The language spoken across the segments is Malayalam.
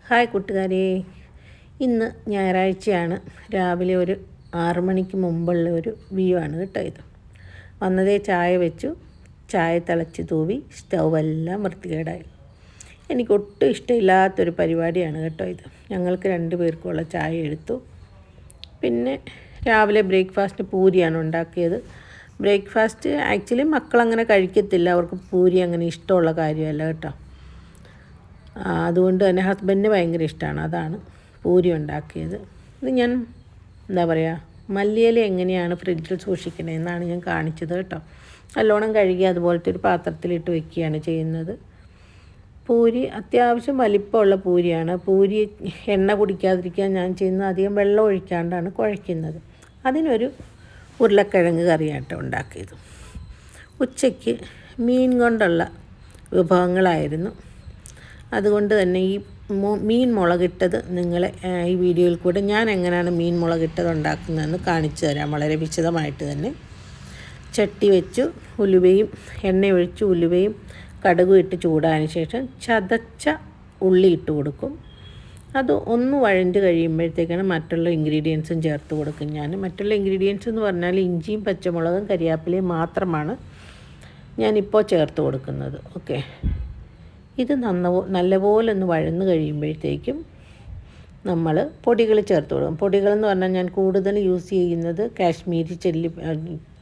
ഹായ് കൂട്ടുകാരെ, ഇന്ന് ഞായറാഴ്ചയാണ്. രാവിലെ ഒരു 6 മണിക്ക് മുമ്പുള്ള ഒരു വ്യൂ ആണ് കേട്ടോ ഇത്. വന്നതേ ചായ വെച്ചു, ചായ തിളച്ച് തൂവി സ്റ്റൗവെല്ലാം വൃത്തികേടായി. എനിക്കൊട്ടും ഇഷ്ടമില്ലാത്തൊരു പരിപാടിയാണ് കേട്ടോ ഇത്. ഞങ്ങൾക്ക് 2 പേർക്കുള്ള ചായ എടുത്തു. പിന്നെ രാവിലെ ബ്രേക്ക്ഫാസ്റ്റിന് പൂരിയാണ് ഉണ്ടാക്കിയത്. ബ്രേക്ക്ഫാസ്റ്റ് ആക്ച്വലി മക്കളങ്ങനെ കഴിക്കത്തില്ല, അവർക്ക് പൂരി അങ്ങനെ ഇഷ്ടമുള്ള കാര്യമല്ല കേട്ടോ. അതുകൊണ്ട് തന്നെ ഹസ്ബൻഡിന് ഭയങ്കര ഇഷ്ടമാണ്, അതാണ് പൂരി ഉണ്ടാക്കിയത്. ഇത് ഞാൻ എന്താ പറയുക, മല്ലിയില എങ്ങനെയാണ് ഫ്രിഡ്ജിൽ സൂക്ഷിക്കണതെന്നാണ് ഞാൻ കാണിച്ചത് കേട്ടോ. നല്ലോണം കഴുകി അതുപോലത്തെ ഒരു പാത്രത്തിലിട്ട് വെക്കുകയാണ് ചെയ്യുന്നത്. പൂരി അത്യാവശ്യം വലിപ്പമുള്ള പൂരിയാണ്. പൂരി എണ്ണ കുടിക്കാതിരിക്കാൻ ഞാൻ ചെയ്യുന്നത് അധികം വെള്ളം ഒഴിക്കാണ്ടാണ് കുഴയ്ക്കുന്നത്. അതിനൊരു ഉരുളക്കിഴങ്ങ് കറിയാട്ടോ ഉണ്ടാക്കിയത്. ഉച്ചയ്ക്ക് മീൻ കൊണ്ടുള്ള വിഭവങ്ങളായിരുന്നു. അതുകൊണ്ട് തന്നെ ഈ മീൻ മുളകിട്ടത് നിങ്ങളെ ഈ വീഡിയോയിൽ കൂടെ ഞാൻ എങ്ങനെയാണ് മീൻ മുളകിട്ടത് ഉണ്ടാക്കുന്നതെന്ന് കാണിച്ചു തരാം, വളരെ വിശദമായിട്ട് തന്നെ. ചട്ടി വെച്ചു, ഉലുവയും എണ്ണ ഒഴിച്ച് ഉലുവയും കടുകും ഇട്ട് ചൂടായതിന് ശേഷം ചതച്ച ഉള്ളി ഇട്ട് കൊടുക്കും. അത് ഒന്ന് വഴണ്ട് കഴിയുമ്പോഴത്തേക്കാണ് മറ്റുള്ള ഇൻഗ്രീഡിയൻസും ചേർത്ത് കൊടുക്കും. ഞാൻ മറ്റുള്ള ഇൻഗ്രീഡിയൻസ് എന്ന് പറഞ്ഞാൽ ഇഞ്ചിയും പച്ചമുളകും കരിയാപ്പിലയും മാത്രമാണ് ഞാനിപ്പോൾ ചേർത്ത് കൊടുക്കുന്നത്. ഓക്കെ, ഇത് നല്ലപോലെ ഒന്ന് വഴന്ന് കഴിയുമ്പോഴത്തേക്കും നമ്മൾ പൊടികൾ ചേർത്ത് കൊടുക്കും. പൊടികളെന്ന് പറഞ്ഞാൽ ഞാൻ കൂടുതൽ യൂസ് ചെയ്യുന്നത് കാശ്മീരി ചില്ലി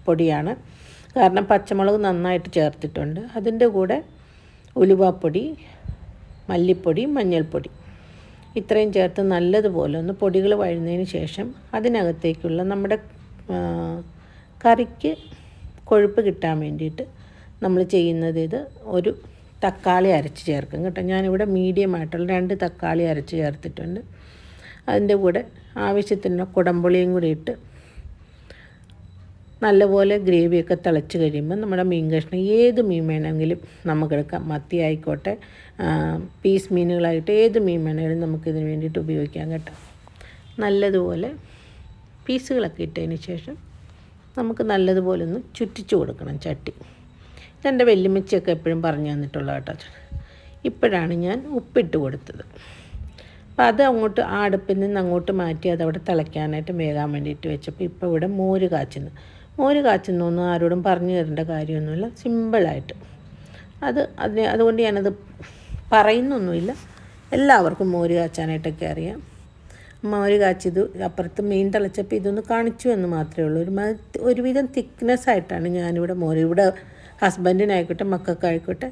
പൊടിയാണ്. കാരണം പച്ചമുളക് നന്നായിട്ട് ചേർത്തിട്ടുണ്ട്. അതിൻ്റെ കൂടെ ഉലുവാപ്പൊടി, മല്ലിപ്പൊടി, മഞ്ഞൾപ്പൊടി ഇത്രയും ചേർത്ത് നല്ലതുപോലെ ഒന്ന് പൊടികൾ വഴന്നതിന് ശേഷം അതിനകത്തേക്കുള്ള നമ്മുടെ കറിക്ക് കൊഴുപ്പ് കിട്ടാൻ വേണ്ടിയിട്ട് നമ്മൾ ചെയ്യുന്നത് ഇത് ഒരു തക്കാളി അരച്ച് ചേർക്കും കേട്ടോ. ഞാനിവിടെ മീഡിയമായിട്ടുള്ള 2 തക്കാളി അരച്ച് ചേർത്തിട്ടുണ്ട്. അതിൻ്റെ കൂടെ ആവശ്യത്തിന് കുടംപുളിയും കൂടി ഇട്ട് നല്ലപോലെ ഗ്രേവിയൊക്കെ തിളച്ച് കഴിയുമ്പോൾ നമ്മുടെ മീൻ കഷ്ണം ഏത് മീൻ വേണമെങ്കിലും നമുക്കെടുക്കാം. മത്തി ആയിക്കോട്ടെ, പീസ് മീനുകളായിട്ട് ഏത് മീൻ വേണമെങ്കിലും നമുക്കിതിന് വേണ്ടിയിട്ട് ഉപയോഗിക്കാം കേട്ടോ. നല്ലതുപോലെ പീസുകളൊക്കെ ഇട്ടതിന് ശേഷം നമുക്ക് നല്ലതുപോലെ ഒന്ന് ചുറ്റിച്ച് കൊടുക്കണം ചട്ടി. ഇതെൻ്റെ വല്യമ്മച്ചിയൊക്കെ എപ്പോഴും പറഞ്ഞു തന്നിട്ടുള്ള കേട്ടോ. ഇപ്പോഴാണ് ഞാൻ ഉപ്പിട്ട് കൊടുത്തത്. അപ്പോൾ അത് അങ്ങോട്ട് ആ അടുപ്പിൽ നിന്ന് അങ്ങോട്ട് മാറ്റി അതവിടെ തിളയ്ക്കാനായിട്ട് വേകാൻ വേണ്ടിയിട്ട് വെച്ചപ്പോൾ ഇപ്പോൾ ഇവിടെ മോര് കാച്ചുന്നൊന്നും ആരോടും പറഞ്ഞു തരേണ്ട കാര്യമൊന്നുമില്ല, സിമ്പിളായിട്ട് അതുകൊണ്ട് ഞാനത് പറയുന്നൊന്നുമില്ല. എല്ലാവർക്കും മോര് കാച്ചാനായിട്ടൊക്കെ അറിയാം. മോര് കാച്ചിയത് അപ്പുറത്ത് മീൻ തിളച്ചപ്പോൾ ഇതൊന്ന് കാണിച്ചു എന്ന് മാത്രമേ ഉള്ളൂ. ഒരുവിധം തിക്നെസ്സായിട്ടാണ് ഞാനിവിടെ മോര്, ഇവിടെ ഹസ്ബൻഡിനായിക്കോട്ടെ മക്കൾക്കായിക്കോട്ടെ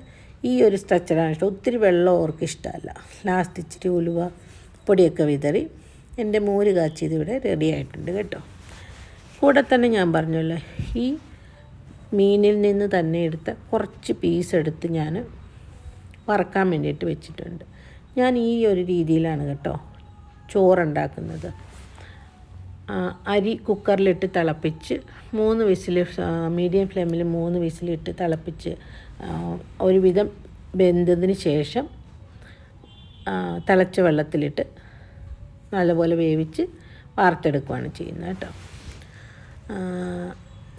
ഈ ഒരു സ്ട്രക്ചറാണ് ഇഷ്ടം. ഒത്തിരി വെള്ളം അവർക്ക് ഇഷ്ടമല്ല. ലാസ്റ്റ് ഇച്ചിരി ഉലുവ പൊടിയൊക്കെ വിതറി എൻ്റെ മോര് കാച്ചിയത് ഇവിടെ റെഡി ആയിട്ടുണ്ട് കേട്ടോ. കൂടെ തന്നെ ഞാൻ പറഞ്ഞല്ലോ, ഈ മീനിൽ നിന്ന് തന്നെ എടുത്ത കുറച്ച് പീസ് എടുത്ത് ഞാൻ വറക്കാൻ വേണ്ടിയിട്ട് വെച്ചിട്ടുണ്ട്. ഞാൻ ഈ ഒരു രീതിയിലാണ് കേട്ടോ ചോറുണ്ടാക്കുന്നത്. അരി കുക്കറിലിട്ട് തിളപ്പിച്ച് 3 വിസിൽ, മീഡിയം ഫ്ലെയിമിൽ 3 വിസിലിട്ട് തിളപ്പിച്ച് ഒരുവിധം വെന്തതിന് ശേഷം തിളച്ച വെള്ളത്തിലിട്ട് നല്ലപോലെ വേവിച്ച് വാർത്തെടുക്കുകയാണ് ചെയ്യുന്നത് കേട്ടോ.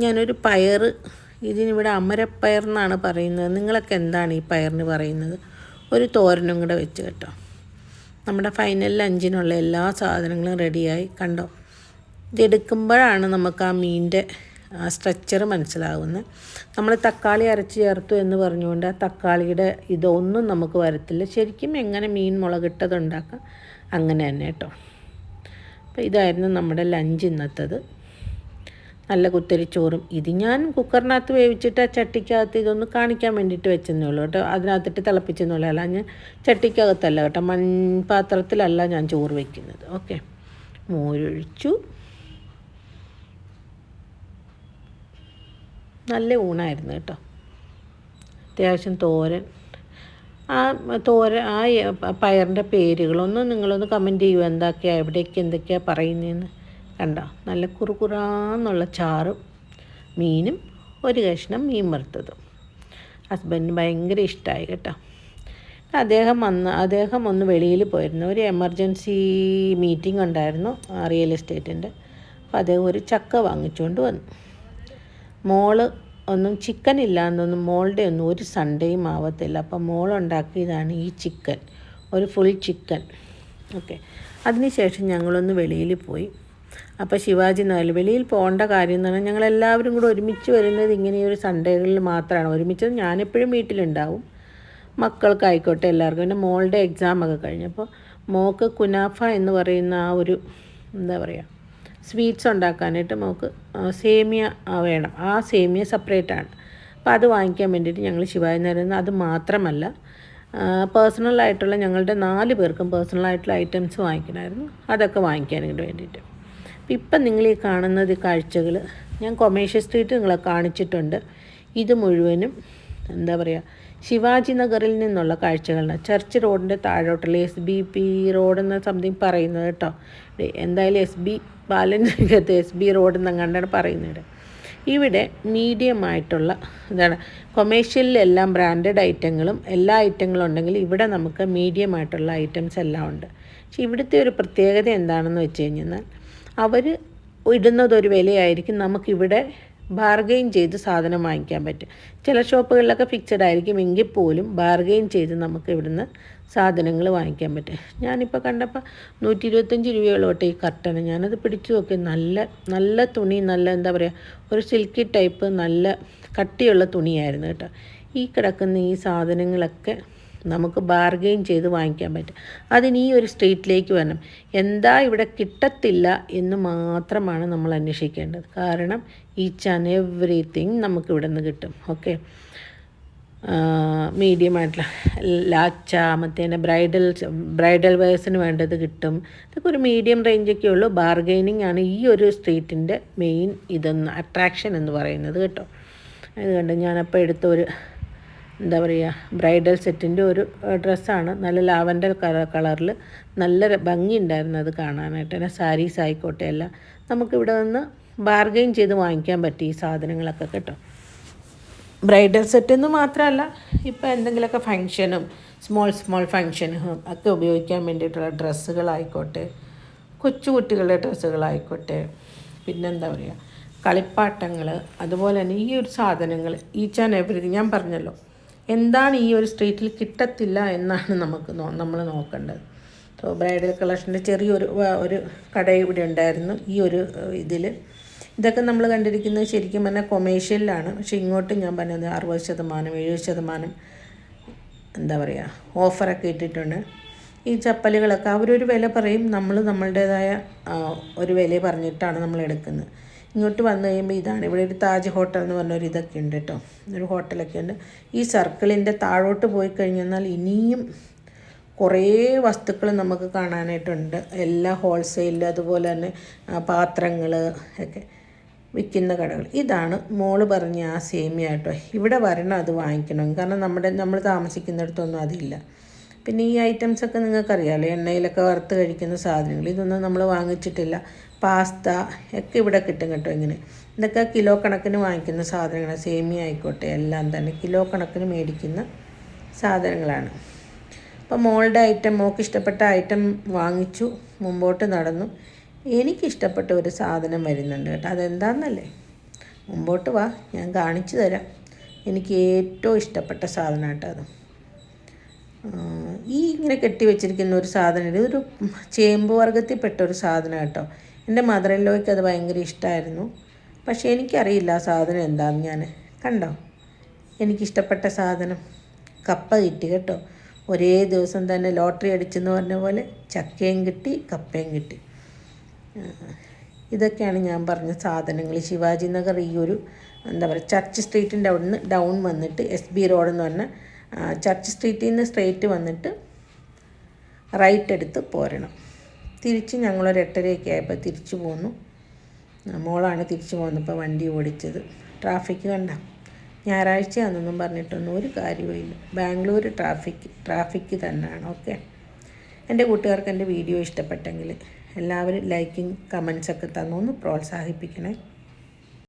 ഞാനൊരു പയർ, ഇതിനിവിടെ അമരപ്പയർ എന്നാണ് പറയുന്നത്, നിങ്ങളൊക്കെ എന്താണ് ഈ പയറിന് പറയുന്നത്, ഒരു തോരനും കൂടെ വെച്ച് കേട്ടോ. നമ്മുടെ ഫൈനൽ ലഞ്ചിനുള്ള എല്ലാ സാധനങ്ങളും റെഡിയായി കണ്ടോ. ഇതെടുക്കുമ്പോഴാണ് നമുക്ക് ആ മീനിൻ്റെ സ്ട്രക്ചർ മനസ്സിലാകുന്നത്. നമ്മൾ തക്കാളി അരച്ച് ചേർത്തു എന്ന് പറഞ്ഞുകൊണ്ട് ആ തക്കാളിയുടെ ഇതൊന്നും നമുക്ക് വരത്തില്ല. ശരിക്കും എങ്ങനെ മീൻ മുളകിട്ടതുണ്ടാക്കാം അങ്ങനെ തന്നെ കേട്ടോ. അപ്പോൾ ഇതായിരുന്നു നമ്മുടെ ലഞ്ച് ഇന്നത്തത്. നല്ല കുത്തരിച്ചോറും. ഇത് ഞാൻ കുക്കറിനകത്ത് വേവിച്ചിട്ട് ആ ചട്ടിക്കകത്ത് ഇതൊന്ന് കാണിക്കാൻ വേണ്ടിയിട്ട് വെച്ചെന്നേ ഉള്ളൂ കേട്ടോ. അതിനകത്തിട്ട് തിളപ്പിച്ചെന്നുള്ളൂ. അല്ല, ഞാൻ ചട്ടിക്കകത്തല്ല കേട്ടോ, മൺപാത്രത്തിലല്ല ഞാൻ ചോറ് വയ്ക്കുന്നത്. ഓക്കെ, മോരൊഴിച്ചു. നല്ല ഊണായിരുന്നു കേട്ടോ. അത്യാവശ്യം തോരൻ. ആ പയറിൻ്റെ പേരുകളൊന്നും നിങ്ങളൊന്ന് കമൻറ്റ് ചെയ്യുക, എന്തൊക്കെയാണ് പറയുന്നതെന്ന്. കണ്ടോ, നല്ല കുറുകുറാന്നുള്ള ചാറും മീനും ഒരു കഷ്ണം മീൻ വറുത്തതും. ഹസ്ബൻഡിന് ഭയങ്കര ഇഷ്ടമായി കേട്ടോ. അദ്ദേഹം ഒന്ന് വെളിയിൽ പോയിരുന്നു, ഒരു എമർജൻസി മീറ്റിംഗ് ഉണ്ടായിരുന്നു റിയൽ എസ്റ്റേറ്റിൻ്റെ. അപ്പോൾ അദ്ദേഹം ഒരു ചക്ക വാങ്ങിച്ചുകൊണ്ട് വന്നു. മോള് ഒന്നും ചിക്കൻ ഇല്ലാന്നൊന്നും മോളുടെ ഒന്നും ഒരു സൺഡേയും ആവത്തില്ല. അപ്പം മോളുണ്ടാക്കിയതാണ് ഈ ചിക്കൻ, ഒരു ഫുൾ ചിക്കൻ. ഓക്കെ. അതിനുശേഷം ഞങ്ങളൊന്ന് വെളിയിൽ പോയി. അപ്പോൾ ശിവാജി നഗറിൽ വെളിയിൽ പോകേണ്ട കാര്യം എന്ന് പറഞ്ഞാൽ ഞങ്ങളെല്ലാവരും കൂടെ ഒരുമിച്ച് വരുന്നത് ഇങ്ങനെയൊരു സൺഡേകളിൽ മാത്രമാണ്. ഒരുമിച്ച് ഞാനെപ്പോഴും വീട്ടിലുണ്ടാവും, മക്കൾക്കായിക്കോട്ടെ എല്ലാവർക്കും. പിന്നെ മോളുടെ എക്സാമൊക്കെ കഴിഞ്ഞപ്പോൾ മോൾക്ക് കുനാഫ എന്ന് പറയുന്ന ആ ഒരു എന്താ പറയുക സ്വീറ്റ്സ് ഉണ്ടാക്കാനായിട്ട് മോൾക്ക് സേമിയ വേണം. ആ സേമിയ സെപ്പറേറ്റാണ്. അപ്പോൾ അത് വാങ്ങിക്കാൻ വേണ്ടിയിട്ട് ഞങ്ങൾ ശിവാജി നഗറിൽ നിന്ന്, അത് മാത്രമല്ല പേഴ്സണലായിട്ടുള്ള ഞങ്ങളുടെ 4 പേർക്കും പേഴ്സണലായിട്ടുള്ള ഐറ്റംസ് വാങ്ങിക്കണമായിരുന്നു. അതൊക്കെ വാങ്ങിക്കാനായിട്ട് വേണ്ടിയിട്ട്. അപ്പോൾ ഇപ്പം നിങ്ങൾ ഈ കാണുന്നത് കാഴ്ചകൾ ഞാൻ കൊമേഴ്ഷ്യൽ സ്ട്രീറ്റ് നിങ്ങളെ കാണിച്ചിട്ടുണ്ട്. ഇത് മുഴുവനും എന്താ പറയുക ശിവാജി നഗറിൽ നിന്നുള്ള കാഴ്ചകളാണ്. ചർച്ച് റോഡിൻ്റെ താഴോട്ടുള്ള SBP റോഡെന്ന് സംതിങ് പറയുന്നത് കേട്ടോ. എന്തായാലും SB ബാലനഗരത്ത് SB റോഡ് എന്നങ്ങാണ്ടാണ് പറയുന്നത്. ഇവിടെ മീഡിയമായിട്ടുള്ള എന്താണ് കൊമേഴ്ഷ്യലിലെല്ലാം ബ്രാൻഡഡ് ഐറ്റങ്ങളും എല്ലാ ഐറ്റങ്ങളും ഉണ്ടെങ്കിൽ ഇവിടെ നമുക്ക് മീഡിയമായിട്ടുള്ള ഐറ്റംസ് എല്ലാം ഉണ്ട്. പക്ഷേ ഇവിടുത്തെ ഒരു പ്രത്യേകത എന്താണെന്ന് വെച്ച് കഴിഞ്ഞാൽ അവർ ഇടുന്നതൊരു വിലയായിരിക്കും, നമുക്കിവിടെ ബാർഗെയിൻ ചെയ്ത് സാധനം വാങ്ങിക്കാൻ പറ്റും. ചില ഷോപ്പുകളിലൊക്കെ ഫിക്സഡ് ആയിരിക്കും, എങ്കിൽ പോലും ബാർഗെയിൻ ചെയ്ത് നമുക്ക് ഇവിടുന്ന് സാധനങ്ങൾ വാങ്ങിക്കാൻ പറ്റും. ഞാനിപ്പോൾ കണ്ടപ്പോൾ 125 രൂപയോളോട്ടെ ഈ കർട്ടന്. ഞാനത് പിടിച്ചു നോക്കി. നല്ല നല്ല തുണി, നല്ല എന്താ പറയുക ഒരു സിൽക്കി ടൈപ്പ് നല്ല കട്ടിയുള്ള തുണിയായിരുന്നു കേട്ടോ. ഈ കിടക്കുന്ന ഈ സാധനങ്ങളൊക്കെ നമുക്ക് ബാർഗെയിൻ ചെയ്ത് വാങ്ങിക്കാൻ പറ്റും. അതിന് ഈ ഒരു സ്ട്രീറ്റിലേക്ക് വരണം. എന്താ ഇവിടെ കിട്ടത്തില്ല എന്ന് മാത്രമാണ് നമ്മൾ അന്വേഷിക്കേണ്ടത്. കാരണം ഈച്ച് ആൻഡ് എവറിത്തിങ് നമുക്കിവിടെ നിന്ന് കിട്ടും. ഓക്കെ. മീഡിയമായിട്ടുള്ള ലാച്ച, മറ്റേ ബ്രൈഡൽ വെയർസിന് വേണ്ടത് കിട്ടും. ഇതൊക്കെ ഒരു മീഡിയം റേഞ്ചൊക്കെ ഉള്ളൂ. ബാർഗെയിനിങ് ആണ് ഈ ഒരു സ്ട്രീറ്റിൻ്റെ മെയിൻ അട്രാക്ഷൻ എന്ന് പറയുന്നത് കേട്ടോ. അതുകൊണ്ട് ഞാനപ്പോൾ എടുത്തൊരു എന്താ പറയുക ബ്രൈഡൽ സെറ്റിൻ്റെ ഒരു ഡ്രസ്സാണ്. നല്ല ലാവൻഡർ കളറിൽ നല്ല ഭംഗിയുണ്ടായിരുന്നു അത് കാണാനായിട്ട്. പിന്നെ സാരീസ് ആയിക്കോട്ടെ എല്ലാം നമുക്കിവിടെ നിന്ന് ബാർഗെയിൻ ചെയ്ത് വാങ്ങിക്കാൻ പറ്റും ഈ സാധനങ്ങളൊക്കെ കേട്ടോ. ബ്രൈഡൽ സെറ്റെന്ന് മാത്രമല്ല, ഇപ്പോൾ എന്തെങ്കിലുമൊക്കെ ഫങ്ഷനും സ്മോൾ ഫങ്ഷനും ഒക്കെ ഉപയോഗിക്കാൻ വേണ്ടിയിട്ടുള്ള ഡ്രസ്സുകളായിക്കോട്ടെ, കൊച്ചുകുട്ടികളുടെ ഡ്രസ്സുകളായിക്കോട്ടെ, പിന്നെന്താ പറയുക കളിപ്പാട്ടങ്ങൾ, അതുപോലെ തന്നെ ഈ ഒരു സാധനങ്ങൾ ഈച്ച് ആൻഡ് എവറിത്തിങ്. ഞാൻ പറഞ്ഞല്ലോ എന്താണ് ഈ ഒരു സ്ട്രീറ്റിൽ കിട്ടത്തില്ല എന്നാണ് നമ്മൾ നോക്കേണ്ടത്. സോ ബ്രൈഡൽ കളക്ഷൻ്റെ ചെറിയൊരു കട ഇവിടെ ഉണ്ടായിരുന്നു ഈ ഒരു ഇതിൽ. ഇതൊക്കെ നമ്മൾ കണ്ടിരിക്കുന്നത് ശരിക്കും പറഞ്ഞാൽ കൊമേഴ്ഷ്യലിലാണ്. പക്ഷേ ഇങ്ങോട്ട് ഞാൻ പറഞ്ഞത് 60%, 70% എന്താ പറയുക ഓഫറൊക്കെ ഇട്ടിട്ടുണ്ട്. ഈ ചപ്പലുകളൊക്കെ അവരൊരു വില പറയും, നമ്മൾ നമ്മളുടേതായ ഒരു വില പറഞ്ഞിട്ടാണ് നമ്മൾ എടുക്കുന്നത്. ഇങ്ങോട്ട് വന്നു കഴിയുമ്പോൾ ഇതാണ്. ഇവിടെ ഒരു താജ് ഹോട്ടൽ എന്ന് പറഞ്ഞൊരു ഇതൊക്കെ ഉണ്ട് കേട്ടോ, ഒരു ഹോട്ടലൊക്കെ ഉണ്ട്. ഈ സർക്കിളിൻ്റെ താഴോട്ട് പോയി കഴിഞ്ഞാൽ ഇനിയും കുറേ വസ്തുക്കൾ നമുക്ക് കാണാനായിട്ടുണ്ട്. എല്ലാ ഹോൾസെയിലും അതുപോലെ തന്നെ പാത്രങ്ങൾ ഒക്കെ വിൽക്കുന്ന കടകൾ. ഇതാണ് മോള് പറഞ്ഞ ആ സേമിയ കേട്ടോ. ഇവിടെ വരണം അത് വാങ്ങിക്കണം, കാരണം നമ്മൾ താമസിക്കുന്നിടത്തൊന്നും അതില്ല. പിന്നെ ഈ ഐറ്റംസൊക്കെ നിങ്ങൾക്കറിയാമല്ലോ, എണ്ണയിലൊക്കെ വറുത്ത് കഴിക്കുന്ന സാധനങ്ങൾ. ഇതൊന്നും നമ്മൾ വാങ്ങിച്ചിട്ടില്ല. പാസ്ത ഒക്കെ ഇവിടെ കിട്ടും കേട്ടോ. ഇങ്ങനെ ഇതൊക്കെ കിലോ കണക്കിന് വാങ്ങിക്കുന്ന സാധനങ്ങളാണ്. സേമിയ ആയിക്കോട്ടെ എല്ലാം തന്നെ കിലോ കണക്കിന് മേടിക്കുന്ന സാധനങ്ങളാണ്. അപ്പോൾ മോൾക്ക് ഇഷ്ടപ്പെട്ട ഐറ്റം വാങ്ങിച്ചു, മുമ്പോട്ട് നടന്നു. എനിക്കിഷ്ടപ്പെട്ട ഒരു സാധനം വരുന്നുണ്ട് കേട്ടോ. അതെന്താണെന്നല്ലേ, മുമ്പോട്ട് വാ, ഞാൻ കാണിച്ചു തരാം. എനിക്ക് ഏറ്റവും ഇഷ്ടപ്പെട്ട സാധനം കേട്ടോ അത്. ഈ ഇങ്ങനെ കെട്ടി വെച്ചിരിക്കുന്ന ഒരു സാധനം, ഇതൊരു ചേമ്പ് വർഗ്ഗത്തിൽപ്പെട്ട ഒരു സാധനം കേട്ടോ. എൻ്റെ മദർ-ഇൻ-ലോയ്ക്ക് അത് ഭയങ്കര ഇഷ്ടമായിരുന്നു. പക്ഷേ എനിക്കറിയില്ല ആ സാധനം എന്താണെന്ന്. ഞാൻ കണ്ടോ, എനിക്കിഷ്ടപ്പെട്ട സാധനം കപ്പ കിട്ടി കേട്ടോ. ഒരേ ദിവസം തന്നെ ലോട്ടറി അടിച്ചെന്ന് പറഞ്ഞ പോലെ ചക്കയും കിട്ടി, കപ്പയും കിട്ടി. ഇതൊക്കെയാണ് ഞാൻ പറഞ്ഞ സാധനങ്ങൾ. ശിവാജി നഗർ ഈ ഒരു എന്താ പറയുക ചർച്ച് സ്ട്രീറ്റിൻ്റെ അവിടെ നിന്ന് ഡൗൺ വന്നിട്ട് SB റോഡ് എന്ന് പറഞ്ഞാൽ ചർച്ച് സ്ട്രീറ്റിൽ നിന്ന് സ്ട്രെയിറ്റ് വന്നിട്ട് റൈറ്റ് എടുത്ത് പോരണം. തിരിച്ച് ഞങ്ങളൊരു 8:30 ആയപ്പോൾ തിരിച്ചു പോന്നു. മോളാണ് തിരിച്ചു പോന്നപ്പോൾ വണ്ടി ഓടിച്ചത്. ട്രാഫിക് കണ്ട, ഞായറാഴ്ചയാണെന്നൊന്നും പറഞ്ഞിട്ടൊന്നും ഒരു കാര്യവുമില്ല. ബാംഗ്ലൂർ ട്രാഫിക് തന്നെയാണ്. ഓക്കെ. എൻ്റെ കൂട്ടുകാർക്ക് എൻ്റെ വീഡിയോ ഇഷ്ടപ്പെട്ടെങ്കിൽ എല്ലാവരും ലൈക്കും കമൻസൊക്കെ തന്നൊന്ന് പ്രോത്സാഹിപ്പിക്കണേ.